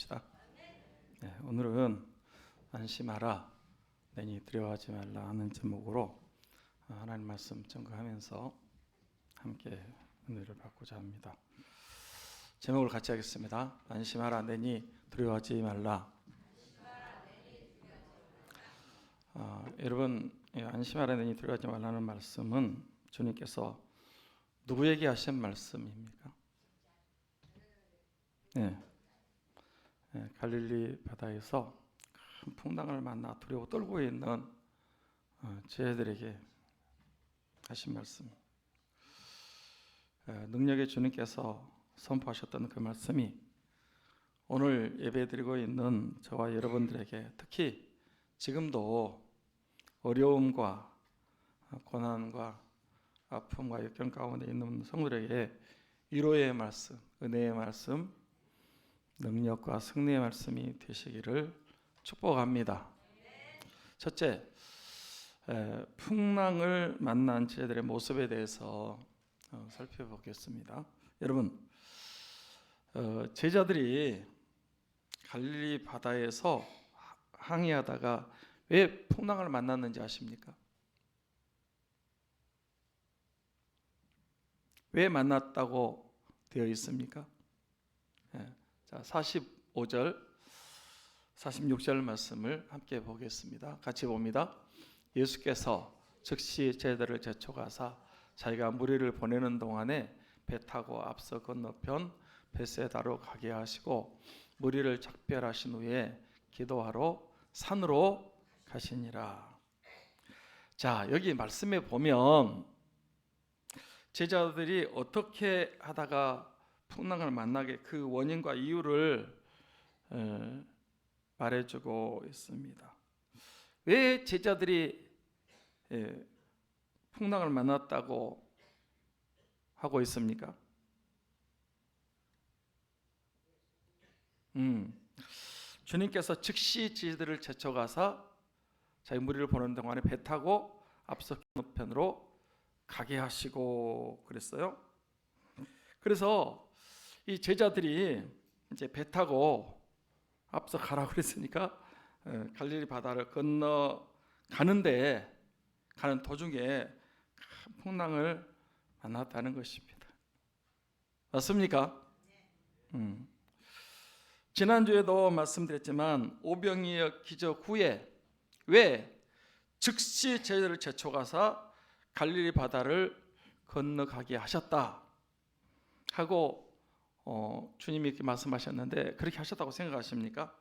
합시다. 네, 오늘은 안심하라, 내니 두려워하지 말라 하는 제목으로 하나님 말씀 증거하면서 함께 은혜를 받고자 합니다. 제목을 같이 하겠습니다. 안심하라, 내니 두려워하지 말라. 여러분, 안심하라, 내니 두려워하지 말라는 말씀은 주님께서 누구에게 하신 말씀입니까? 네. 갈릴리 바다에서 큰 풍랑을 만나 두려워 떨고 있는 제자들에게 하신 말씀. 능력의 주님께서 선포하셨던 그 말씀이 오늘 예배드리고 있는 저와 여러분들에게, 특히 지금도 어려움과 고난과 아픔과 역경 가운데 있는 성도들에게 위로의 말씀, 은혜의 말씀, 능력과 승리의 말씀이 되시기를 축복합니다. 첫째, 풍랑을 만난 제자들의 모습에 대해서 살펴보겠습니다. 여러분, 제자들이 갈릴리 바다에서 항해하다가 왜 풍랑을 만났는지 아십니까? 왜 만났다고 되어 있습니까? 자, 45절, 46절 말씀을 함께 보겠습니다. 같이 봅니다. 예수께서 즉시 제자들을 제쳐가사 자기가 무리를 보내는 동안에 배 타고 앞서 건너편 베세다로 가게 하시고 무리를 작별하신 후에 기도하러 산으로 가시니라. 자, 여기 말씀에 보면 제자들이 어떻게 하다가 풍랑을 만나게 그 원인과 이유를 말해주고 있습니다. 왜 제자들이 풍랑을 만났다고 하고 있습니까? 주님께서 즉시 제자들을 제쳐가사 자기 무리를 보는 동안에 배 타고 앞서 건너편으로 가게 하시고 그랬어요. 그래서 이 제자들이 이제 배 타고 앞서 가라고 그랬으니까 갈릴리 바다를 건너 가는 도중에 큰 풍랑을 만났다는 것입니다. 맞습니까? 지난주에도 말씀드렸지만 오병이어 기적 후에 왜 즉시 제자들을 제쳐가사 갈릴리 바다를 건너가게 하셨다 하고 주님이 이렇게 말씀하셨는데, 그렇게 하셨다고 생각하십니까?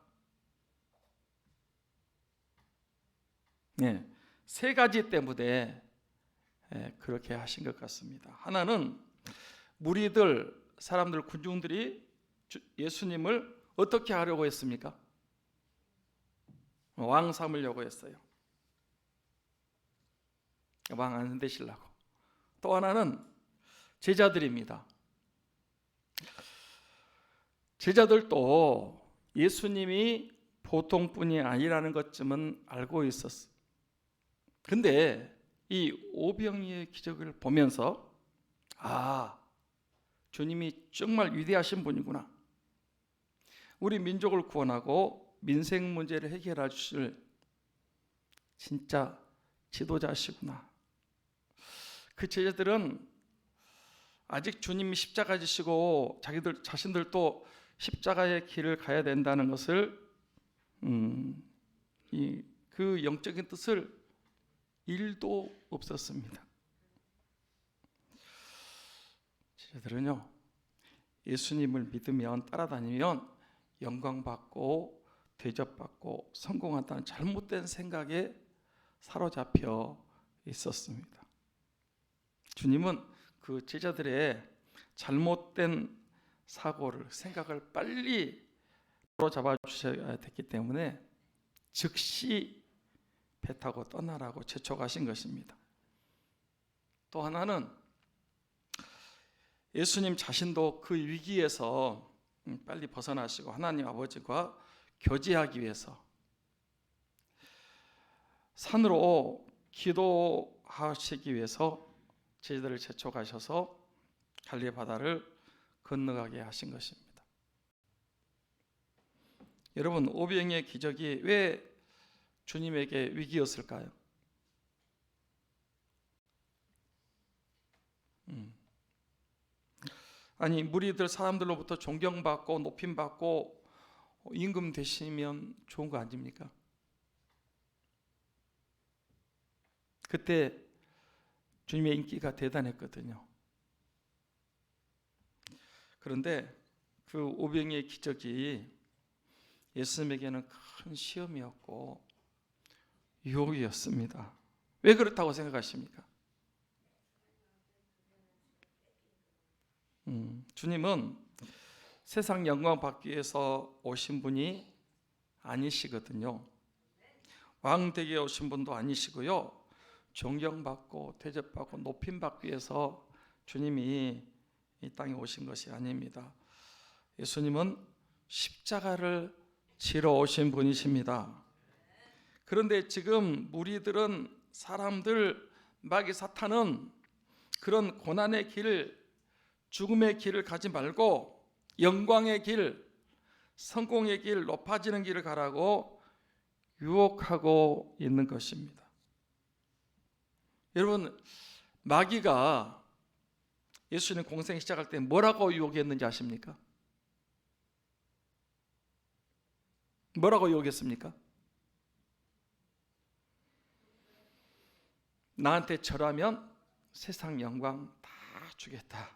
네, 세 가지 때문에 그렇게 하신 것 같습니다. 하나는 무리들, 사람들, 군중들이 예수님을 어떻게 하려고 했습니까? 왕 삼으려고 했어요. 왕 안 되시려고. 또 하나는 제자들입니다. 제자들도 예수님이 보통 분이 아니라는 것쯤은 알고 있었어. 근데 이 오병이의 기적을 보면서 주님이 정말 위대하신 분이구나. 우리 민족을 구원하고 민생 문제를 해결해 주실 진짜 지도자시구나. 그 제자들은 아직 주님이 십자가 지시고 자기들 자신들도 십자가의 길을 가야 된다는 것을 그 영적인 뜻을 1도 없었습니다. 제자들은요, 예수님을 믿으면 따라다니면 영광받고 대접받고 성공한다는 잘못된 생각에 사로잡혀 있었습니다. 주님은 그 제자들의 잘못된 생각을 빨리 바로잡아 주셔야 됐기 때문에 즉시 배 타고 떠나라고 제쳐가신 것입니다. 또 하나는 예수님 자신도 그 위기에서 빨리 벗어나시고 하나님 아버지와 교제하기 위해서 산으로 기도하시기 위해서 제자들을 제쳐가셔서 갈릴리 바다를 건너가게 하신 것입니다. 여러분, 오병이의 기적이 왜 주님에게 위기였을까요? 아니, 무리들 사람들로부터 존경받고 높임받고 임금 되시면 좋은 거 아닙니까? 그때 주님의 인기가 대단했거든요. 그런데 그 오병이의 기적이 예수님에게는 큰 시험이었고 유혹이었습니다. 왜 그렇다고 생각하십니까? 주님은 세상 영광 받기 위해서 오신 분이 아니시거든요. 왕 되게 오신 분도 아니시고요. 존경받고 대접받고 높임받기 위해서 주님이 이 땅에 오신 것이 아닙니다. 예수님은 십자가를 지러 오신 분이십니다. 그런데 지금 무리들은, 사람들, 마귀 사탄은 그런 고난의 길, 죽음의 길을 가지 말고 영광의 길, 성공의 길, 높아지는 길을 가라고 유혹하고 있는 것입니다. 여러분, 마귀가 예수님 공생 시작할 때 뭐라고 유혹했는지 아십니까? 뭐라고 유혹했습니까? 나한테 절하면 세상 영광 다 주겠다.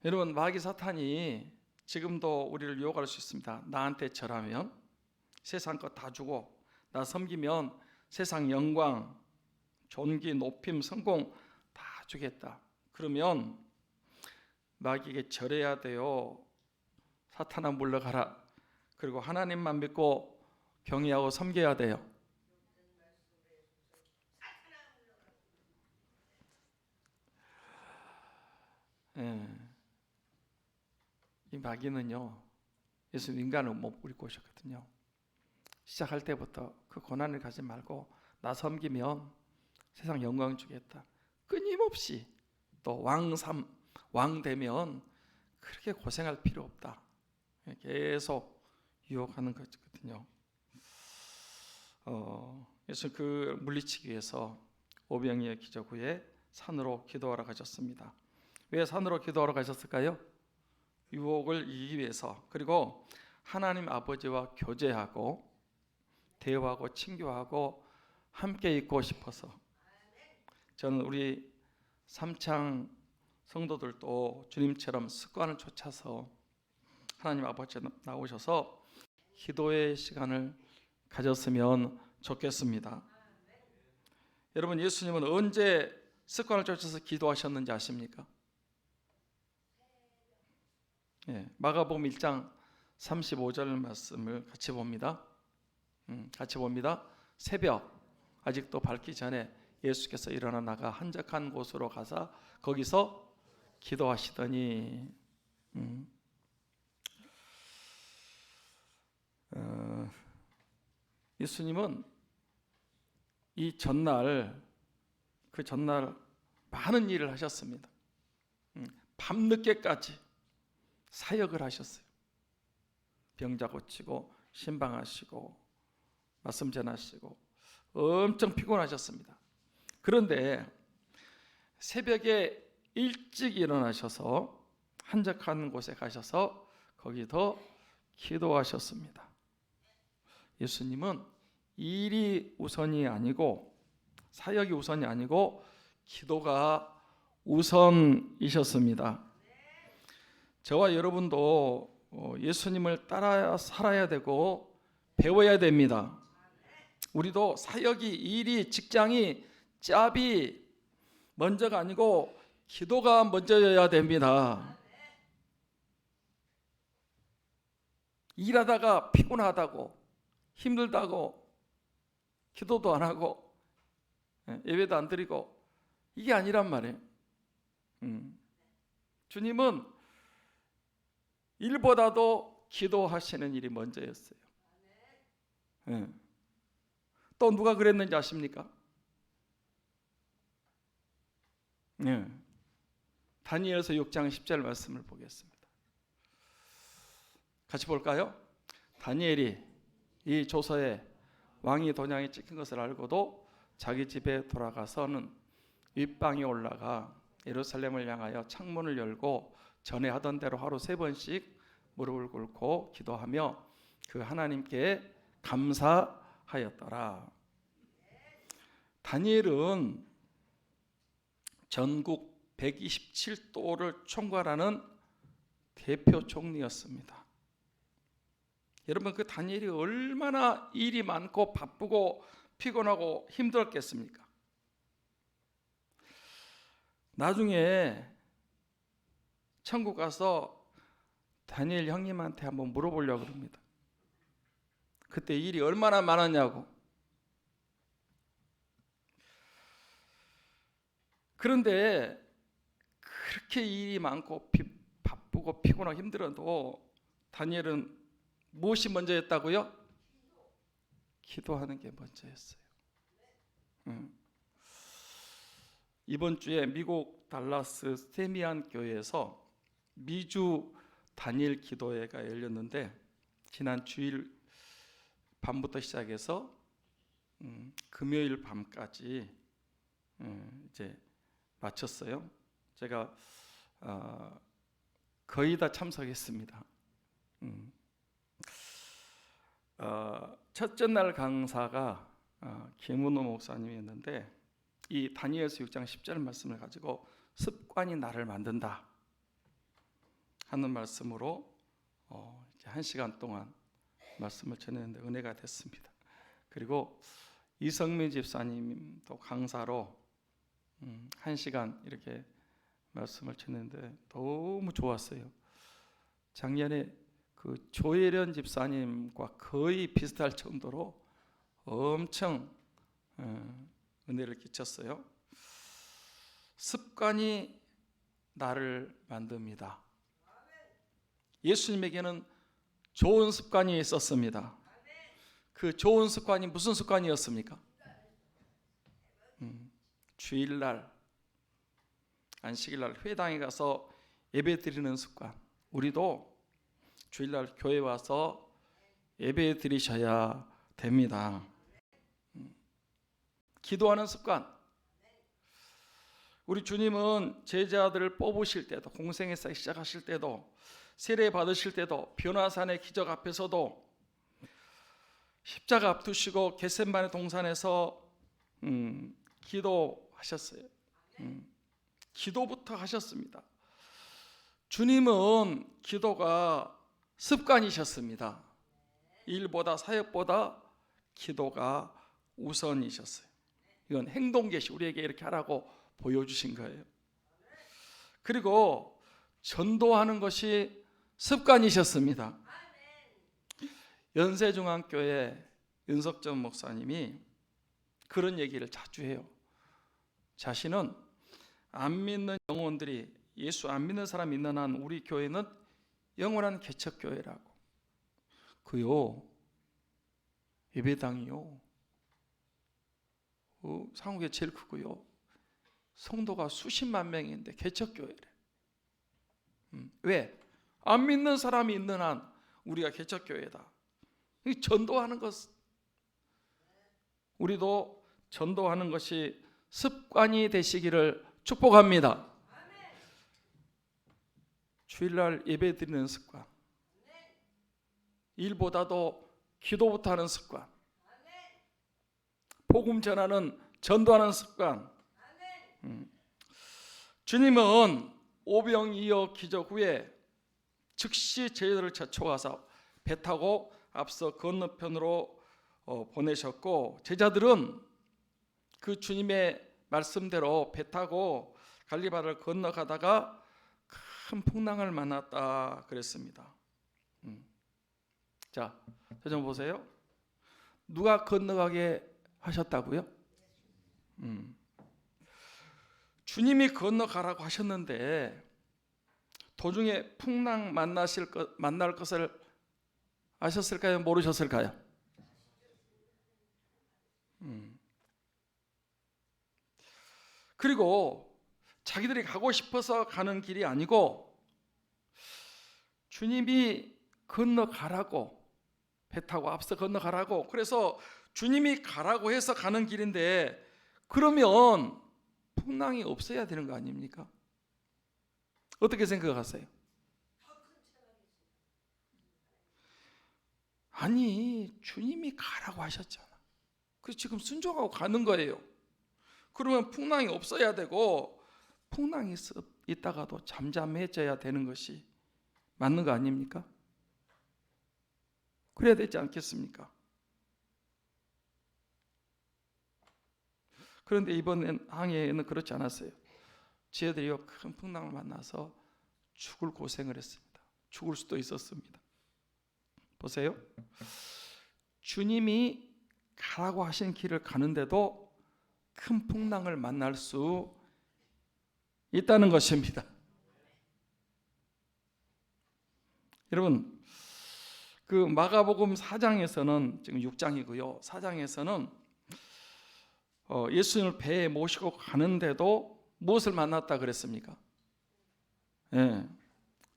여러분, 마귀 사탄이 지금도 우리를 유혹할 수 있습니다. 나한테 절하면 세상 것 다 주고, 나 섬기면 세상 영광, 존귀, 높임, 성공 다 주겠다. 그러면 마귀에게 절해야 돼요? 사탄아 물러가라. 그리고 하나님만 믿고 경외하고 섬겨야 돼요? 예. 이 마귀는요, 예수 인간을 못 부리고 오셨거든요. 시작할 때부터 그 고난을 가지 말고 나 섬기면 세상 영광 주겠다. 끊임없이 또 왕 되면 그렇게 고생할 필요 없다. 계속 유혹하는 거거든요. 예수 그 물리치기 위해서 오병이의 기적 후에 산으로 기도하러 가셨습니다. 왜 산으로 기도하러 가셨을까요? 유혹을 이기기 위해서, 그리고 하나님 아버지와 교제하고 대화하고 친교하고 함께 있고 싶어서. 저는 우리 삼창 성도들도 주님처럼 습관을 쫓아서 하나님 아버지 나오셔서 기도의 시간을 가졌으면 좋겠습니다. 여러분, 예수님은 언제 습관을 쫓아서 기도하셨는지 아십니까? 마가복음 1장 35절 말씀을 같이 봅니다. 새벽 아직도 밝기 전에 예수께서 일어나 나가 한적한 곳으로 가사 거기서 기도하시더니. 예수님은 이 전날, 그 전날 많은 일을 하셨습니다. 밤늦게까지 사역을 하셨어요. 병자 고치고 신방하시고 말씀 전하시고 엄청 피곤하셨습니다. 그런데 새벽에 일찍 일어나셔서 한적한 곳에 가셔서 거기서 기도하셨습니다. 예수님은 일이 우선이 아니고, 사역이 우선이 아니고 기도가 우선이셨습니다. 저와 여러분도 예수님을 따라 살아야 되고 배워야 됩니다. 우리도 사역이, 일이, 직장이, 짭이 먼저가 아니고 기도가 먼저여야 됩니다. 일하다가 피곤하다고, 힘들다고 기도도 안 하고 예배도 안 드리고, 이게 아니란 말이에요. 주님은 일보다도 기도하시는 일이 먼저였어요. 또 누가 그랬는지 아십니까? 다니엘서 6장 10절 말씀을 보겠습니다. 같이 볼까요? 다니엘이 이 조서에 왕이 도장에 찍힌 것을 알고도 자기 집에 돌아가서는 윗방에 올라가 예루살렘을 향하여 창문을 열고 전에 하던 대로 하루 3번씩 무릎을 꿇고 기도하며 그 하나님께 감사하였더라. 다니엘은 전국 127도를 총괄하는 대표 총리였습니다. 여러분, 그 다니엘이 얼마나 일이 많고 바쁘고 피곤하고 힘들었겠습니까? 나중에 천국 가서 다니엘 형님한테 한번 물어보려고 합니다. 그때 일이 얼마나 많았냐고. 그런데 그렇게 일이 많고 바쁘고 피곤하고 힘들어도 다니엘은 무엇이 먼저였다고요? 기도하는 게 먼저였어요. 이번 주에 미국 달라스 스테미안 교회에서 미주 다니엘 기도회가 열렸는데 지난 주일 밤부터 시작해서 금요일 밤까지 이제 마쳤어요. 제가 거의 다 참석했습니다. 첫째 날 강사가 김은호 목사님이었는데 이 다니엘서 6장 10절 말씀을 가지고 습관이 나를 만든다 하는 말씀으로 이제 1시간 동안 말씀을 전했는데 은혜가 됐습니다. 그리고 이성민 집사님도 강사로 1시간 이렇게 말씀을 전했는데 너무 좋았어요. 작년에 그 조혜련 집사님과 거의 비슷할 정도로 엄청 은혜를 끼쳤어요. 습관이 나를 만듭니다. 예수님에게는 좋은 습관이 있었습니다. 그 좋은 습관이 무슨 습관이었습니까? 주일날, 안식일날 회당에 가서 예배 드리는 습관. 우리도 주일날 교회 와서 예배 드리셔야 됩니다. 기도하는 습관. 우리 주님은 제자들을 뽑으실 때도, 공생애사 시작하실 때도, 세례 받으실 때도, 변화산의 기적 앞에서도, 십자가 앞두시고 겟세마네 동산에서 기도하셨어요. 기도부터 하셨습니다. 주님은 기도가 습관이셨습니다. 일보다 사역보다 기도가 우선이셨어요. 이건 행동계시, 우리에게 이렇게 하라고 보여주신 거예요. 그리고 전도하는 것이 습관이셨습니다. 연세중앙교회 윤석전 목사님이 그런 얘기를 자주 해요. 자신은 안 믿는 영혼들이, 예수 안 믿는 사람이 있는 한 우리 교회는 영원한 개척교회라고. 그요, 예배당이요, 한국에 제일 크고요, 성도가 수십만 명인데 개척교회래. 왜? 안 믿는 사람이 있는 한 우리가 개척교회다. 전도하는 것, 우리도 전도하는 것이 습관이 되시기를 축복합니다. 주일날 예배 드리는 습관, 일보다도 기도부터 하는 습관, 복음 전하는, 전도하는 습관. 주님은 오병이어 기적 후에 즉시 제자들을 초청하사 배 타고 앞서 건너편으로 보내셨고, 제자들은 그 주님의 말씀대로 배 타고 갈리바를 건너가다가 큰 풍랑을 만났다 그랬습니다. 자, 저 좀 보세요. 누가 건너가게 하셨다고요? 주님이 건너가라고 하셨는데 도중에 풍랑 만날 것을 아셨을까요? 모르셨을까요? 그리고 자기들이 가고 싶어서 가는 길이 아니고 주님이 건너가라고, 배 타고 앞서 건너가라고. 그래서 주님이 가라고 해서 가는 길인데, 그러면 풍랑이 없어야 되는 거 아닙니까? 어떻게 생각하세요? 아니, 주님이 가라고 하셨잖아. 그래서 지금 순종하고 가는 거예요. 그러면 풍랑이 없어야 되고, 풍랑이 있다가도 잠잠해져야 되는 것이 맞는 거 아닙니까? 그래야 되지 않겠습니까? 그런데 이번 항해에는 그렇지 않았어요. 저희들이 큰 풍랑을 만나서 죽을 고생을 했습니다. 죽을 수도 있었습니다. 보세요. 주님이 가라고 하신 길을 가는데도 큰 풍랑을 만날 수 있다는 것입니다. 여러분, 그 마가복음 4장에서는, 지금 6장이고요. 4장에서는 예수님을 배에 모시고 가는데도 무엇을 만났다 그랬습니까? 예.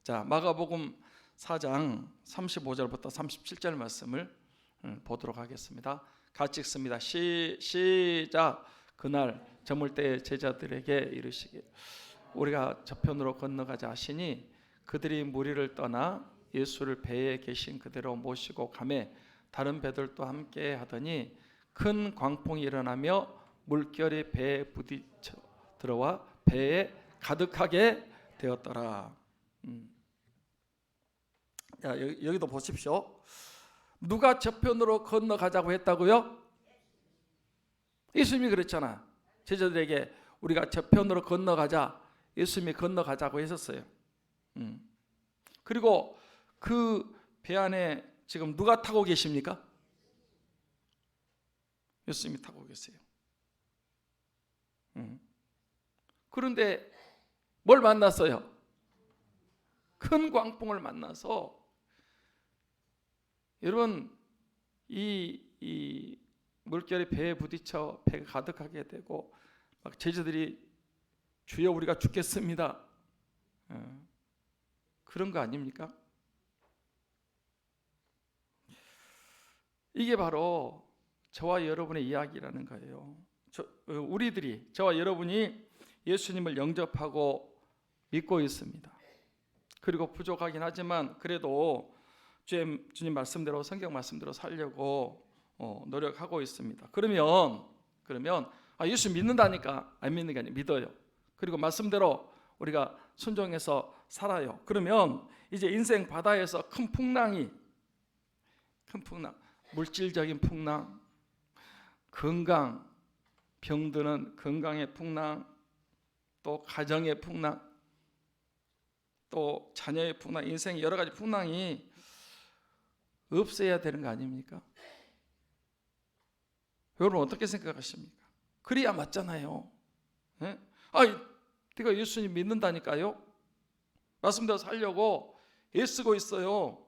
자, 마가복음 4장 35절부터 37절 말씀을 보도록 하겠습니다. 같이 읽습니다. 시작. 그날 저물 때 제자들에게 이르시길, 우리가 저편으로 건너가자 하시니 그들이 무리를 떠나 예수를 배에 계신 그대로 모시고 가매 다른 배들도 함께 하더니 큰 광풍이 일어나며 물결이 배에 부딪혀 들어와 배에 가득하게 되었더라. 자, 여기도 보십시오. 누가 저편으로 건너가자고 했다고요? 예수님이 그랬잖아. 제자들에게 우리가 저편으로 건너가자, 예수님이 건너가자고 했었어요. 그리고 그 배 안에 지금 누가 타고 계십니까? 예수님이 타고 계세요. 그런데 뭘 만났어요? 큰 광풍을 만나서, 여러분, 이 물결이 배에 부딪혀 배가 가득하게 되고 막 제자들이 주여 우리가 죽겠습니다, 그런 거 아닙니까? 이게 바로 저와 여러분의 이야기라는 거예요. 우리들이, 저와 여러분이 예수님을 영접하고 믿고 있습니다. 그리고 부족하긴 하지만 그래도 주님 말씀대로, 성경 말씀대로 살려고 노력하고 있습니다. 그러면 예수 믿는다니까, 안 믿는 게 아니라 믿어요. 그리고 말씀대로 우리가 순종해서 살아요. 그러면 이제 인생 바다에서 큰 풍랑, 물질적인 풍랑, 건강, 병드는 건강의 풍랑, 또 가정의 풍랑, 또 자녀의 풍랑, 인생의 여러 가지 풍랑이 없어야 되는 거 아닙니까? 여러분 어떻게 생각하십니까? 그래야 맞잖아요. 네? 내가 예수님 믿는다니까요. 말씀대로 살려고 애쓰고 있어요.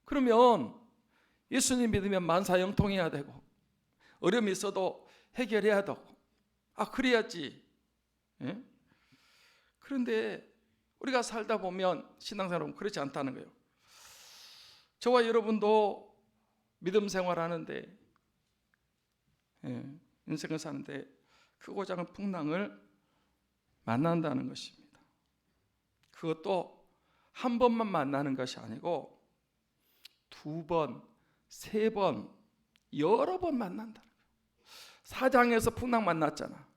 그러면 예수님 믿으면 만사형통해야 되고, 어려움이 있어도 해결해야 되고, 그래야지. 예? 그런데 우리가 살다 보면 신앙생활은 그렇지 않다는 거예요. 저와 여러분도 믿음 생활하는데, 인생을 사는데 크고 작은 풍랑을 만난다는 것입니다. 그것도 한 번만 만나는 것이 아니고 2번, 3번, 여러 번 만난다는 거예요. 4장에서 풍랑 만났잖아.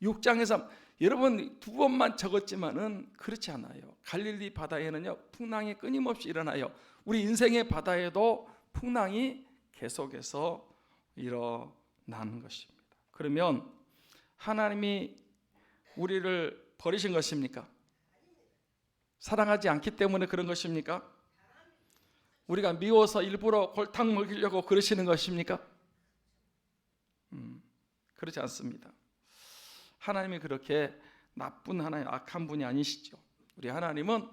6장에서, 여러분 2번만 적었지만은 그렇지 않아요. 갈릴리 바다에는요 풍랑이 끊임없이 일어나요. 우리 인생의 바다에도 풍랑이 계속해서 일어나는 것입니다. 그러면 하나님이 우리를 버리신 것입니까? 사랑하지 않기 때문에 그런 것입니까? 우리가 미워서 일부러 골탕 먹이려고 그러시는 것입니까? 그렇지 않습니다. 하나님이 그렇게 나쁜 하나님, 악한 분이 아니시죠. 우리 하나님은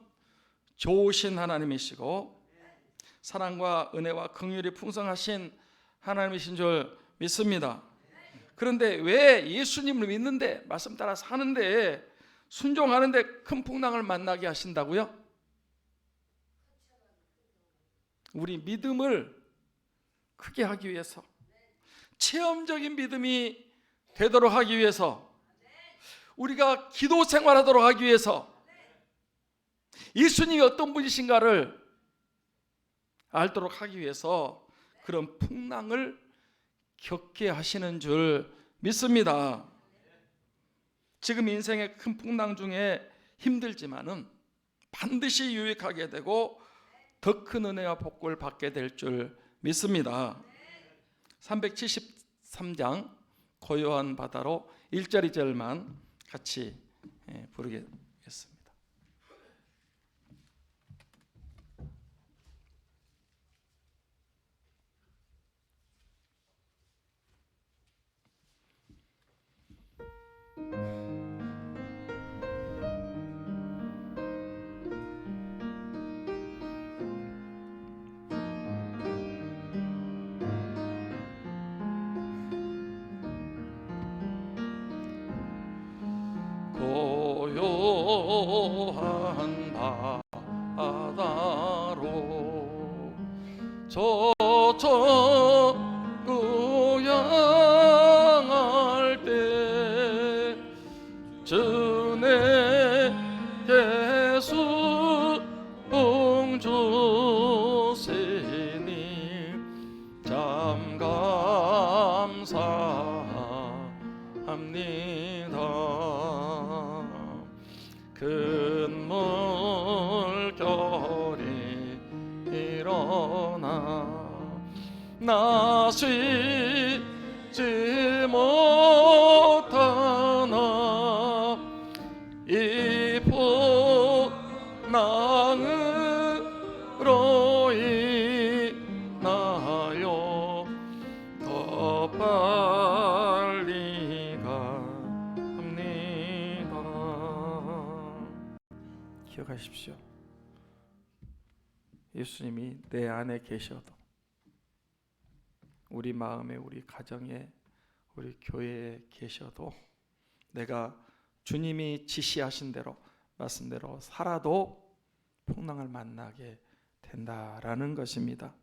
좋으신 하나님이시고 사랑과 은혜와 긍휼이 풍성하신 하나님이신 줄 믿습니다. 그런데 왜 예수님을 믿는데, 말씀 따라 사는데, 순종하는데 큰 풍랑을 만나게 하신다고요? 우리 믿음을 크게 하기 위해서, 체험적인 믿음이 되도록 하기 위해서, 우리가 기도 생활하도록 하기 위해서 예수님이 어떤 분이신가를 알도록 하기 위해서 그런 풍랑을 겪게 하시는 줄 믿습니다. 지금 인생의 큰 풍랑 중에 힘들지만은 반드시 유익하게 되고 더 큰 은혜와 복을 받게 될 줄 믿습니다. 373장 고요한 바다로 1절 2절만 같이 부르겠습니다. 고요한 바다로 저쪽으로 향할 때 주 내게 수봉 주시니 참 감사합니다. 큰 물결이 일어나 나 쉬지 못하나 이 풍랑으로 인하여 더 빨리 갑니다. 기억하십시오. 예수님이 내 안에 계셔도, 우리 마음에, 우리 가정에, 우리 교회에 계셔도 내가 주님이 지시하신 대로, 말씀대로 살아도 풍랑을 만나게 된다라는 것입니다.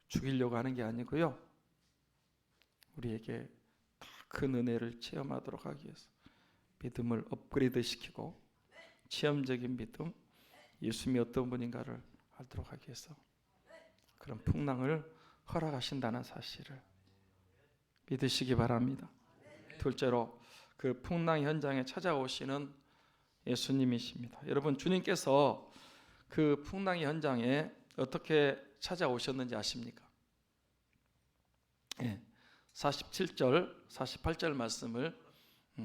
죽이려고 하는 게 아니고요, 우리에게 더 큰 은혜를 체험하도록 하기 위해서 믿음을 업그레이드 시키고 체험적인 믿음, 예수님이 어떤 분인가를 알도록 하기 위해서 그런 풍랑을 허락하신다는 사실을 믿으시기 바랍니다. 둘째로, 그 풍랑 현장에 찾아오시는 예수님이십니다. 여러분, 주님께서 그 풍랑 현장에 어떻게 찾아오셨는지 아십니까? 47절, 48절 말씀을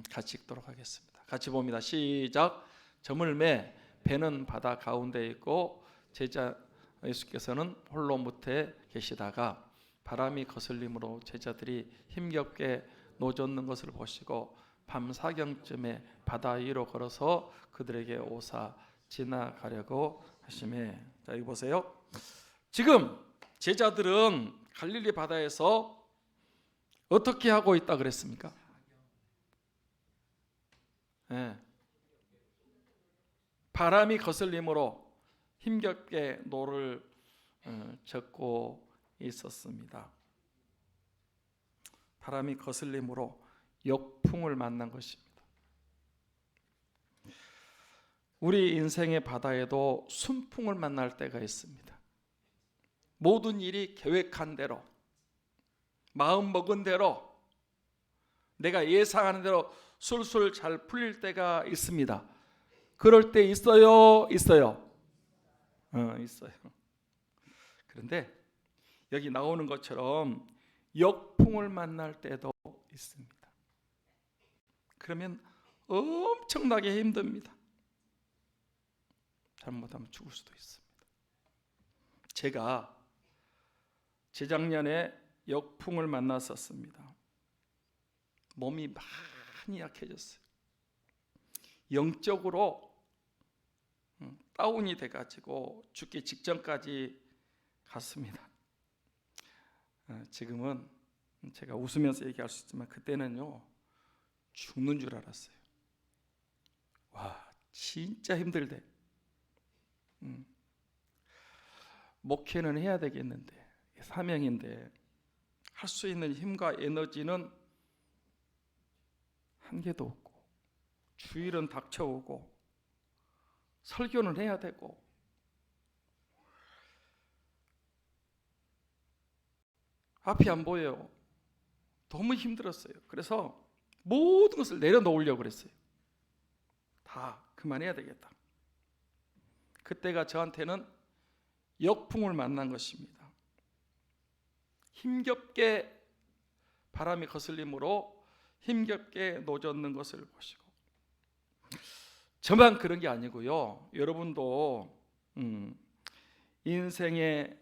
같이 읽도록 하겠습니다. 같이 봅니다. 시작. 저물매 배는 바다 가운데 있고 제자 예수께서는 홀로 무태 계시다가 바람이 거슬림으로 제자들이 힘겹게 노젓는 것을 보시고 밤 사경쯤에 바다 위로 걸어서 그들에게 오사 지나가려고 하시매. 자, 여기 보세요. 지금 제자들은 갈릴리 바다에서 어떻게 하고 있다 그랬습니까? 바람이 거슬림으로 힘겹게 노를 젓고 있었습니다. 바람이 거슬림으로 역풍을 만난 것입니다. 우리 인생의 바다에도 순풍을 만날 때가 있습니다. 모든 일이 계획한 대로, 마음 먹은 대로, 내가 예상하는 대로 술술 잘 풀릴 때가 있습니다. 그럴 때 있어요? 있어요. 있어요. 그런데 여기 나오는 것처럼 역풍을 만날 때도 있습니다. 그러면 엄청나게 힘듭니다. 잘못하면 죽을 수도 있습니다. 제가 재작년에 역풍을 만났었습니다. 몸이 많이 약해졌어요. 영적으로 다운이 돼가지고 죽기 직전까지 갔습니다. 지금은 제가 웃으면서 얘기할 수 있지만 그때는요 죽는 줄 알았어요. 와, 진짜 힘들대. 목회는 해야 되겠는데, 사명인데 할 수 있는 힘과 에너지는 한 개도 없고, 주일은 닥쳐오고 설교는 해야 되고 앞이 안 보여요. 너무 힘들었어요. 그래서 모든 것을 내려놓으려고 그랬어요. 다 그만해야 되겠다. 그때가 저한테는 역풍을 만난 것입니다. 힘겹게 바람이 거슬림으로 힘겹게 노젓는 것을 보시고, 저만 그런 게 아니고요, 여러분도 인생의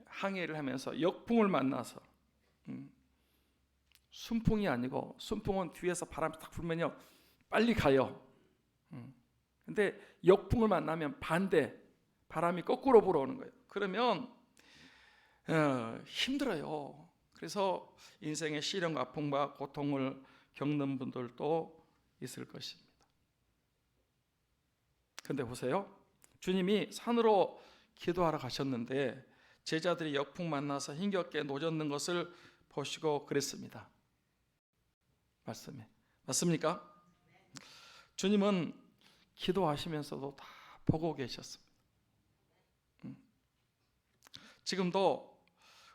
항해를 하면서 역풍을 만나서, 순풍이 아니고, 순풍은 뒤에서 바람이 딱 불면요 빨리 가요. 근데 역풍을 만나면 반대, 바람이 거꾸로 불어오는 거예요. 그러면 힘들어요. 그래서 인생의 시련과 아픔과 고통을 겪는 분들도 있을 것입니다. 그런데 보세요, 주님이 산으로 기도하러 가셨는데 제자들이 역풍 만나서 힘겹게 노젓는 것을 보시고 그랬습니다. 말씀에 맞습니까? 주님은 기도하시면서도 다 보고 계셨습니다. 지금도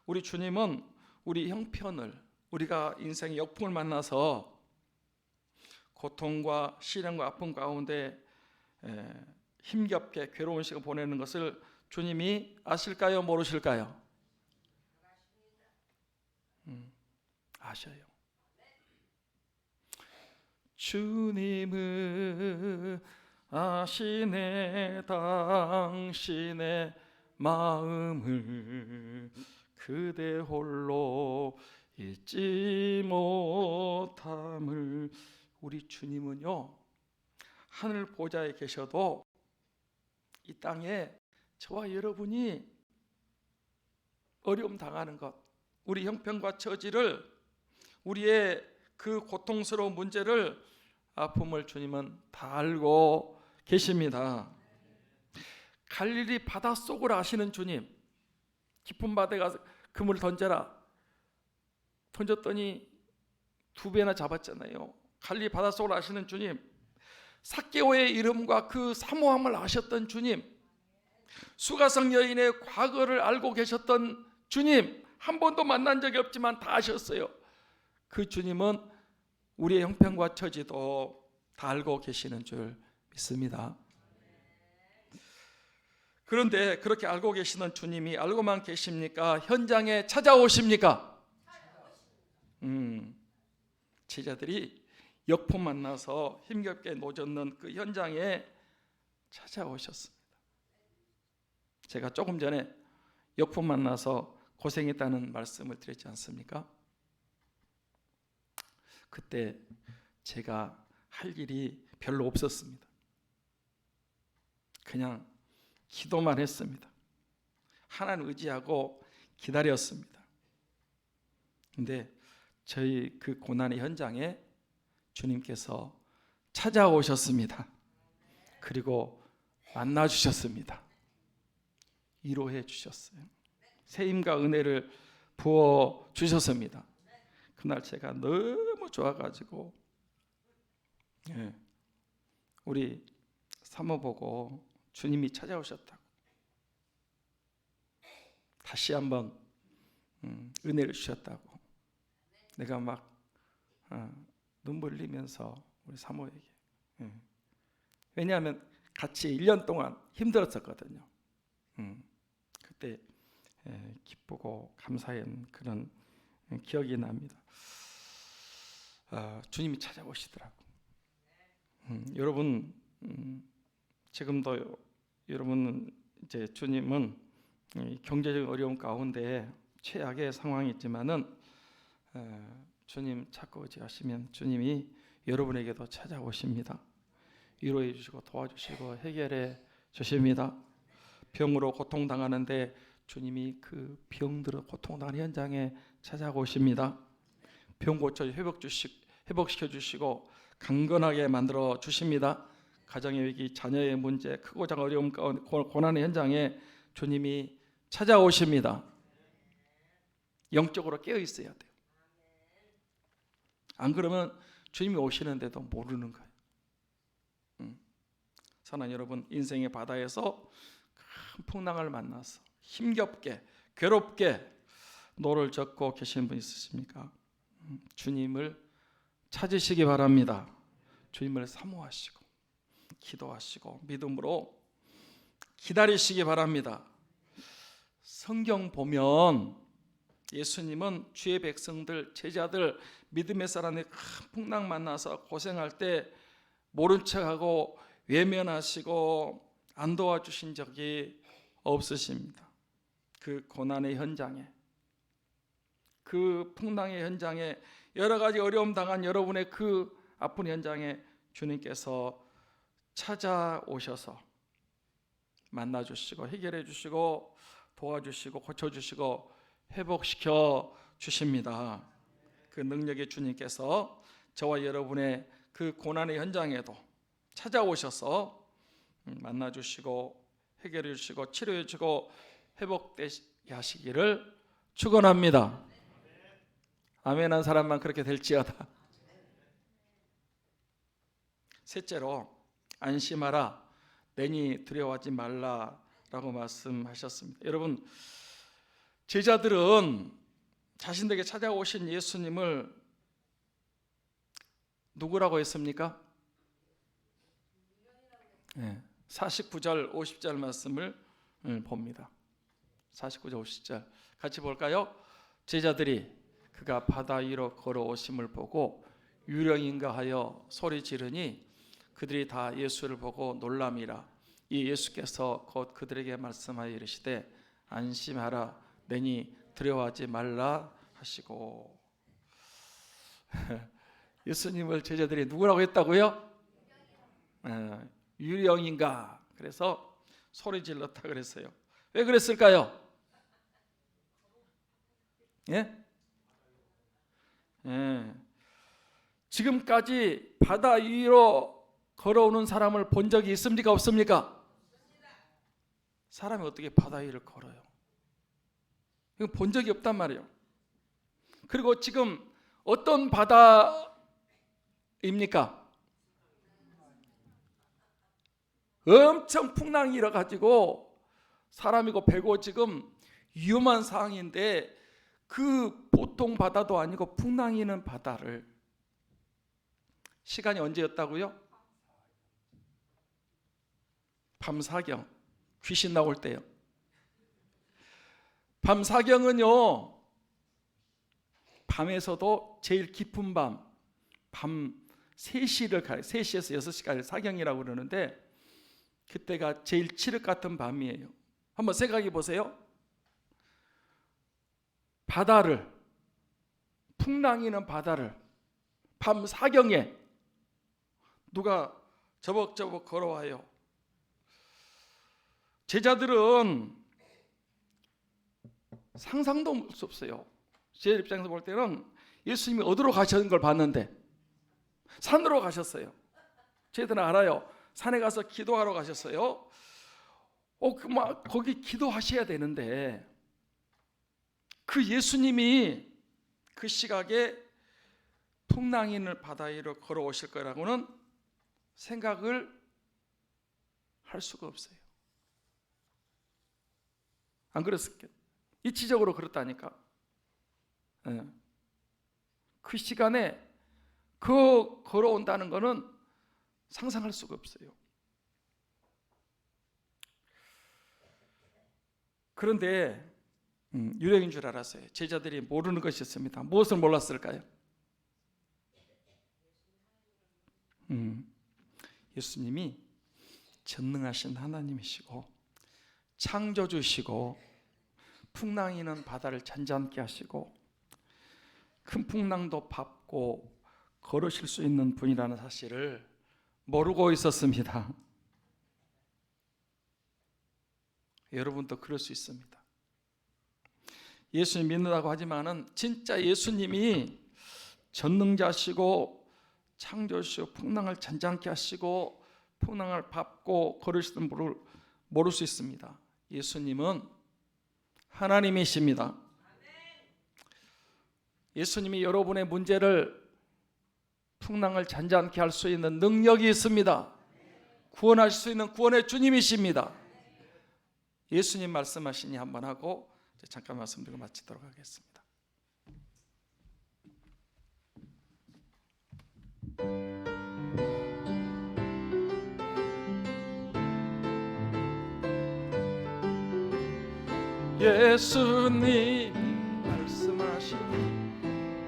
우리 주님은 우리 형편을, 우리가 인생의 역풍을 만나서 고통과 시련과 아픔 가운데 힘겹게 괴로운 시간 보내는 것을 주님이 아실까요? 모르실까요? 아셔요. 주님은 아시네 당신의 마음을, 그대 홀로 잊지 못함을. 우리 주님은요, 하늘 보좌에 계셔도 이 땅에 저와 여러분이 어려움 당하는 것, 우리 형편과 처지를, 우리의 그 고통스러운 문제를, 아픔을 주님은 다 알고 계십니다. 갈릴리 바닷속을 아시는 주님, 깊은 바다에 가서 그물 던져라, 던졌더니 2배나 잡았잖아요. 갈릴리 바닷속을 아시는 주님, 삭개오의 이름과 그 사모함을 아셨던 주님, 수가성 여인의 과거를 알고 계셨던 주님, 한 번도 만난 적이 없지만 다 아셨어요. 그 주님은 우리의 형편과 처지도 다 알고 계시는 줄 믿습니다. 그런데 그렇게 알고 계시는 주님이 알고만 계십니까? 현장에 찾아오십니까? 제자들이 역풍 만나서 힘겹게 노젓는 그 현장에 찾아오셨습니다. 제가 조금 전에 역풍 만나서 고생했다는 말씀을 드렸지 않습니까? 그때 제가 할 일이 별로 없었습니다. 그냥 기도만 했습니다. 하나님 의지하고 기다렸습니다. 근데 저희 그 고난의 현장에 주님께서 찾아오셨습니다. 그리고 만나 주셨습니다. 위로해 주셨어요. 새 힘과 은혜를 부어 주셨습니다. 그날 제가 너무 좋아가지고 우리 사모 보고 주님이 찾아오셨다고 다시 한번 은혜를 주셨다고 내가 막 눈물 흘리면서 우리 사모에게, 왜냐하면 같이 1년 동안 힘들었었거든요. 그때 기쁘고 감사한 그런 기억이 납니다. 주님이 찾아오시더라고. 여러분, 지금도 여러분 이제 주님은 경제적 어려움 가운데 최악의 상황이 있지만은 주님 찾고 의지하시면 주님이 여러분에게도 찾아오십니다. 위로해 주시고 도와주시고 해결해 주십니다. 병으로 고통당하는데 주님이 그 병들어 고통당하는 현장에 찾아오십니다. 병 고쳐 회복시켜 주시고 강건하게 만들어 주십니다. 가정의 위기, 자녀의 문제, 크고 작은 어려움 가운데 고난의 현장에 주님이 찾아오십니다. 영적으로 깨어 있어야 돼요. 안 그러면 주님이 오시는데도 모르는 거예요. 사랑하는 여러분, 인생의 바다에서 큰 풍랑을 만나서 힘겹게 괴롭게 노를 젓고 계시는 분 있으십니까? 주님을 찾으시기 바랍니다. 주님을 사모하시고 기도하시고 믿음으로 기다리시기 바랍니다. 성경 보면 예수님은 주의 백성들, 제자들, 믿음의 사람이 큰 풍랑 만나서 고생할 때 모른 척하고 외면하시고 안 도와주신 적이 없으십니다. 그 고난의 현장에, 그 풍랑의 현장에, 여러 가지 어려움 당한 여러분의 그 아픈 현장에 주님께서 찾아오셔서 만나주시고 해결해 주시고 도와주시고 고쳐주시고 회복시켜 주십니다. 그 능력의 주님께서 저와 여러분의 그 고난의 현장에도 찾아오셔서 만나주시고 해결해 주시고 치료해 주시고 회복되게 하시기를 축원합니다. 아멘한 사람만 그렇게 될지어다. 셋째로, 안심하라, 내니 두려워하지 말라라고 말씀하셨습니다. 여러분, 제자들은 자신들에게 찾아오신 예수님을 누구라고 했습니까? 49절 50절 말씀을 봅니다. 49절 50절 같이 볼까요? 제자들이 그가 바다 위로 걸어오심을 보고 유령인가 하여 소리 지르니 그들이 다 예수를 보고 놀람이라. 이 예수께서 곧 그들에게 말씀하여 이르시되 안심하라, 내니 두려워하지 말라 하시고. 예수님을 제자들이 누구라고 했다고요? 유령인가. 그래서 소리 질렀다 그랬어요. 왜 그랬을까요? 예? 지금까지 바다 위로 걸어오는 사람을 본 적이 있습니까? 없습니까? 사람이 어떻게 바다 위를 걸어요? 이거 본 적이 없단 말이에요. 그리고 지금 어떤 바다입니까? 엄청 풍랑이 일어가지고 사람이고 배고 지금 위험한 상황인데 그 보통 바다도 아니고 풍랑이 있는 바다를, 시간이 언제였다고요? 밤사경, 귀신 나올 때요. 밤사경은요, 밤에서도 제일 깊은 밤 3시를 가요. 3시에서 6시까지 사경이라고 그러는데 그때가 제일 칠흑 같은 밤이에요. 한번 생각해 보세요. 바다를, 풍랑이 있는 바다를 밤 사경에 누가 저벅저벅 걸어와요. 제자들은 상상도 할 수 없어요. 제 입장에서 볼 때는 예수님이 어디로 가시는 걸 봤는데 산으로 가셨어요. 저희들은 알아요. 산에 가서 기도하러 가셨어요. 거기 기도하셔야 되는데 그 예수님이 그 시각에 풍랑이 있는 바다 위로 걸어오실 거라고는 생각을 할 수가 없어요. 안 그랬을게요? 이치적으로 그렇다니까. 그 시간에 그 걸어온다는 거는 상상할 수가 없어요. 그런데 유령인 줄 알았어요. 제자들이 모르는 것이 있습니다. 무엇을 몰랐을까요? 예수님이 전능하신 하나님이시고 창조주시고 풍랑이 있는 바다를 잔잔케 하시고 큰 풍랑도 밟고 걸으실 수 있는 분이라는 사실을 모르고 있었습니다. 여러분도 그럴 수 있습니다. 예수님 믿는다고 하지만은 진짜 예수님이 전능자시고 창조주시고 풍랑을 잔잔케 하시고 풍랑을 밟고 걸으시는 분을 모를 수 있습니다. 예수님은 하나님이십니다. 예수님이 여러분의 문제를 풍랑을 잔잔케 할 수 있는 능력이 있습니다. 구원할 수 있는 구원의 주님이십니다. 예수님 말씀하시니 한번 하고 잠깐 말씀드리고 마치도록 하겠습니다. 예수님이 말씀하시니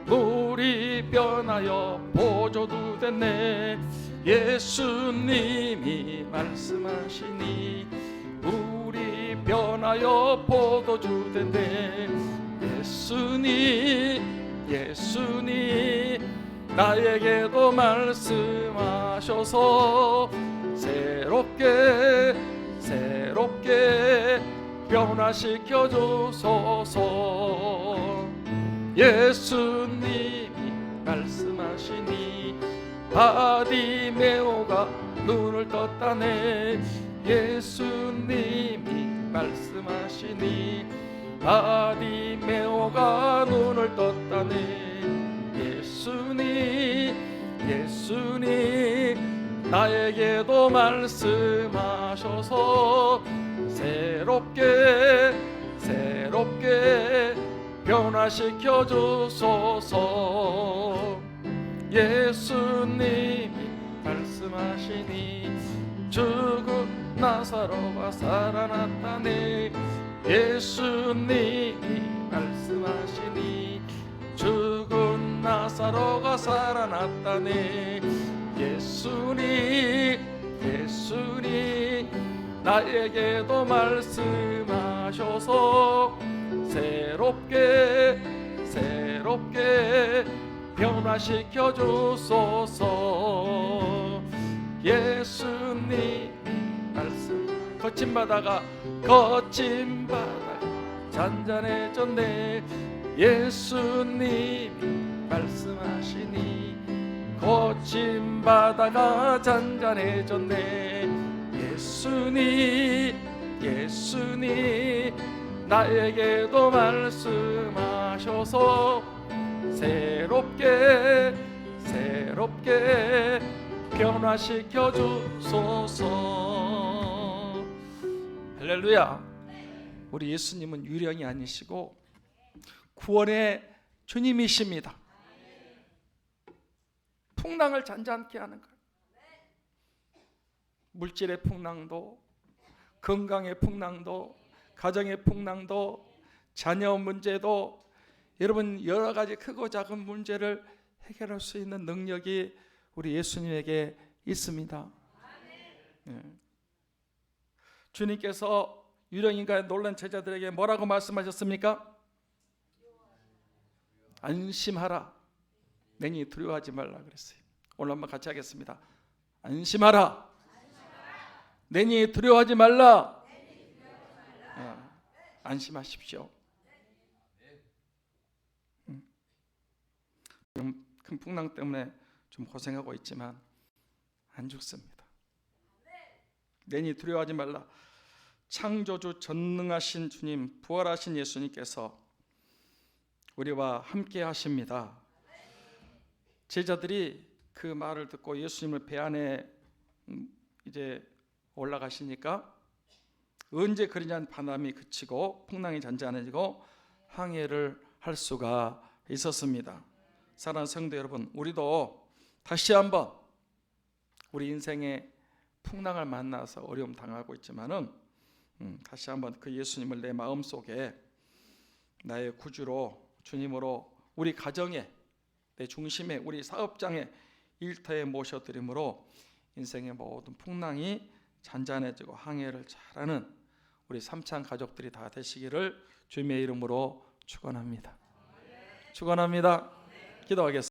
물이 변하여 보조도 됐네. 예수님이 말씀하시니 물이 변하여 포도주 됐네. 예수님 나에게도 말씀하셔서 새롭게 변화시켜 주소서. 예수님이 말씀하시니 바디메오가 눈을 떴다네. 예수님이 말씀하시니 바디메오가 눈을 떴다네. 예수님 나에게도 말씀하셔서 새롭게 변화시켜 주소서. 예수님이 말씀하시니 죽은 나사로가 살아났다네. 예수님이 말씀하시니 죽은 나사로가 살아났다네. 예수님 나에게도 말씀하셔서 새롭게 변화시켜 주소서. 예수님이 말씀 거친 바다가 잔잔해졌네. 예수님이 말씀하시니 거친 바다가 잔잔해졌네. 예수님 나에게도 말씀하셔서 새롭게 변화시켜 주소서. 할렐루야. 우리 예수님은 유령이 아니시고 구원의 주님이십니다. 풍랑을 잔잔케 하는 것, 물질의 풍랑도, 건강의 풍랑도, 가정의 풍랑도, 자녀 문제도, 여러분 여러 가지 크고 작은 문제를 해결할 수 있는 능력이 우리 예수님에게 있습니다. 네. 주님께서 유령인가에 놀란 제자들에게 뭐라고 말씀하셨습니까? 안심하라, 내니 두려워하지 말라 그랬어요. 오늘 한번 같이 하겠습니다. 안심하라, 내니 두려워하지 말라. 안심하십시오. 큰 풍랑 때문에 좀 고생하고 있지만 안 죽습니다. 내니 두려워하지 말라. 창조주 전능하신 주님, 부활하신 예수님께서 우리와 함께 하십니다. 제자들이 그 말을 듣고 예수님을 배 안에 이제 올라가시니까 언제 그러냐는 바람이 그치고 풍랑이 잔잔해지고 항해를 할 수가 있었습니다. 사랑하는 성도 여러분, 우리도 다시 한번 우리 인생의 풍랑을 만나서 어려움 당하고 있지만은 다시 한번 그 예수님을 내 마음속에 나의 구주로, 주님으로, 우리 가정에, 내 중심에, 우리 사업장에, 일터에 모셔드림으로 인생의 모든 풍랑이 잔잔해지고 항해를 잘하는 우리 삼창 가족들이 다 되시기를 주님의 이름으로 축원합니다. 축원합니다. 기도하겠습니다.